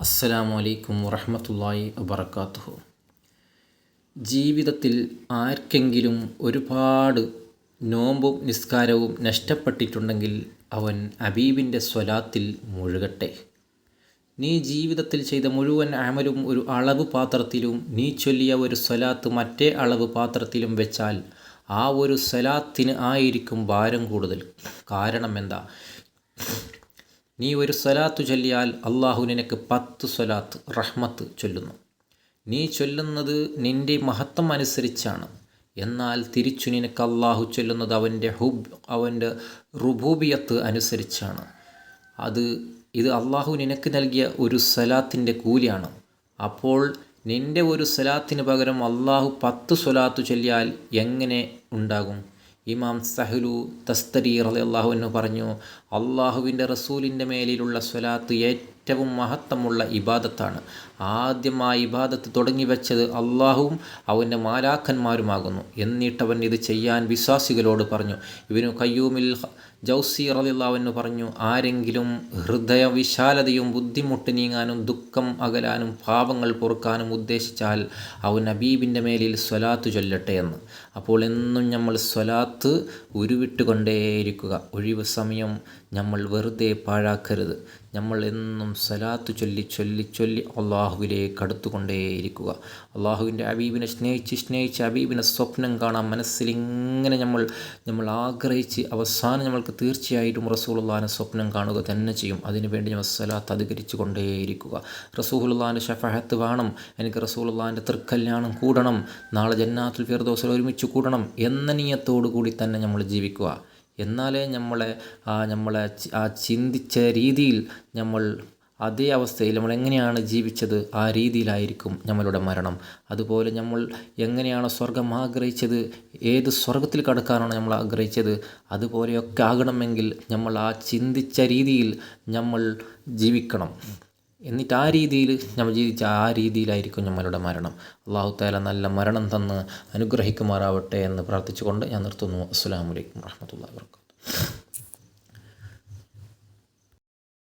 അസ്സലാമു അലൈക്കും വറഹ്മത്തുള്ളാഹി വബറകാതുഹു. ജീവിതത്തിൽ ആർക്കെങ്കിലും ഒരുപാട് നോമ്പും നിസ്കാരവും നഷ്ടപ്പെട്ടിട്ടുണ്ടെങ്കിൽ അവൻ ഹബീബിൻ്റെ സ്വലാത്തിൽ മുഴുകട്ടെ. നീ ജീവിതത്തിൽ ചെയ്ത മുഴുവൻ അമലും ഒരു അളവ് പാത്രത്തിലും നീ ചൊല്ലിയ ഒരു സ്വലാത്ത് മറ്റേ അളവ് പാത്രത്തിലും വെച്ചാൽ ആ ഒരു സ്വലാത്തിന് ആയിരിക്കും ഭാരം കൂടുതൽ. കാരണം എന്താ? നീ ഒരു സ്വലാത്ത് ചൊല്ലിയാൽ അള്ളാഹു നിനക്ക് 10 സ്വലാത്ത് റഹ്മത്ത് ചൊല്ലുന്നു. നീ ചൊല്ലുന്നത് നിൻ്റെ മഹത്വം അനുസരിച്ചാണ്. എന്നാൽ തിരിച്ചു നിനക്ക് അള്ളാഹു ചൊല്ലുന്നത് അവൻ്റെ റുബൂബിയത്ത് അനുസരിച്ചാണ്. ഇത് അള്ളാഹു നിനക്ക് നൽകിയ ഒരു സ്വലാത്തിൻ്റെ കൂലിയാണ്. അപ്പോൾ നിൻ്റെ ഒരു സ്വലാത്തിന് പകരം അള്ളാഹു 10 സ്വലാത്ത് ചൊല്ലിയാൽ എങ്ങനെ ഉണ്ടാകും? ഇമാം സഹലു തസ്തരി റളിയല്ലാഹു അൻഹു പറഞ്ഞു, അള്ളാഹുവിൻ്റെ റസൂലിൻ്റെ മേലിലുള്ള സ്വലാത്ത് ഏറ്റവും മഹത്വമുള്ള ഇബാദത്താണ്. ആദ്യം ആ ഇബാദത്ത് തുടങ്ങി വെച്ചത് അള്ളാഹുവും അവൻ്റെ മാലാഖന്മാരുമാകുന്നു. എന്നിട്ടവൻ ഇത് ചെയ്യാൻ വിശ്വാസികളോട് പറഞ്ഞു. ഇബ്നു ഖയ്യൂമിൽ ജൗസി റളിയല്ലാഹു അൻഹു പറഞ്ഞു, ആരെങ്കിലും ഹൃദയവിശാലതയും ബുദ്ധിമുട്ട് നീങ്ങാനും ദുഃഖം അകലാനും പാപങ്ങൾ പൊറുക്കാനും ഉദ്ദേശിച്ചാൽ അവൻ ഹബീബിൻ്റെ മേലിൽ സ്വലാത്ത് ചൊല്ലട്ടെ എന്ന്. അപ്പോൾ എന്നും നമ്മൾ സ്വലാത്ത് ഉരുവിട്ടുകൊണ്ടേയിരിക്കുക. ഒഴിവ് സമയം നമ്മൾ വെറുതെ പാഴാക്കരുത്. നമ്മൾ എന്നും സ്വലാത്ത് ചൊല്ലി ചൊല്ലി ചൊല്ലി അള്ളാഹുവിലേക്ക് അടുത്തുകൊണ്ടേയിരിക്കുക. അള്ളാഹുവിൻ്റെ ഹബീബിനെ സ്നേഹിച്ച് ഹബീബിനെ സ്വപ്നം കാണാൻ മനസ്സിലിങ്ങനെ നമ്മൾ ആഗ്രഹിച്ച് അവസാനം നമ്മൾക്ക് തീർച്ചയായിട്ടും റസൂലുള്ളാഹിനെ സ്വപ്നം കാണുക തന്നെ ചെയ്യും. അതിനുവേണ്ടി നമ്മൾ സ്വലാത്ത് അധികരിച്ചു കൊണ്ടേയിരിക്കുക. റസൂലുള്ളാഹിൻ്റെ ശഫാഅത്ത് വേണം, എനിക്ക് റസൂലുള്ളാഹിൻ്റെ തൃക്കല്യാണം കൂടണം, നാളെ ജന്നാത്തുൽ ഫിർദൗസിൽ ഒരുമിച്ച് കൂടണം എന്ന നിയ്യത്തോടു കൂടി തന്നെ നമ്മൾ ജീവിക്കുക. എന്നാലേ നമ്മളെ ചിന്തിച്ച രീതിയിൽ നമ്മൾ അതേ അവസ്ഥയിൽ നമ്മൾ എങ്ങനെയാണ് ജീവിച്ചത് ആ രീതിയിലായിരിക്കും നമ്മളുടെ മരണം. അതുപോലെ നമ്മൾ എങ്ങനെയാണ് സ്വർഗം ആഗ്രഹിച്ചത്, ഏത് സ്വർഗത്തിൽ കടക്കാനാണ് നമ്മൾ ആഗ്രഹിച്ചത്, അതുപോലെയൊക്കെ ആകണമെങ്കിൽ നമ്മൾ ആ ചിന്തിച്ച രീതിയിൽ നമ്മൾ ജീവിക്കണം. എന്നിട്ട് ആ രീതിയിൽ നമ്മൾ ജീവിച്ച ആ രീതിയിലായിരിക്കും നമ്മളുടെ മരണം. അല്ലാഹു തആല നല്ല മരണം തന്ന് അനുഗ്രഹിക്കുമാറാവട്ടെ എന്ന് പ്രാർത്ഥിച്ചുകൊണ്ട് ഞാൻ നിർത്തുന്നു. അസ്സലാമു അലൈക്കും വറഹ്മത്തുള്ളാഹി വബറകാതുഹു.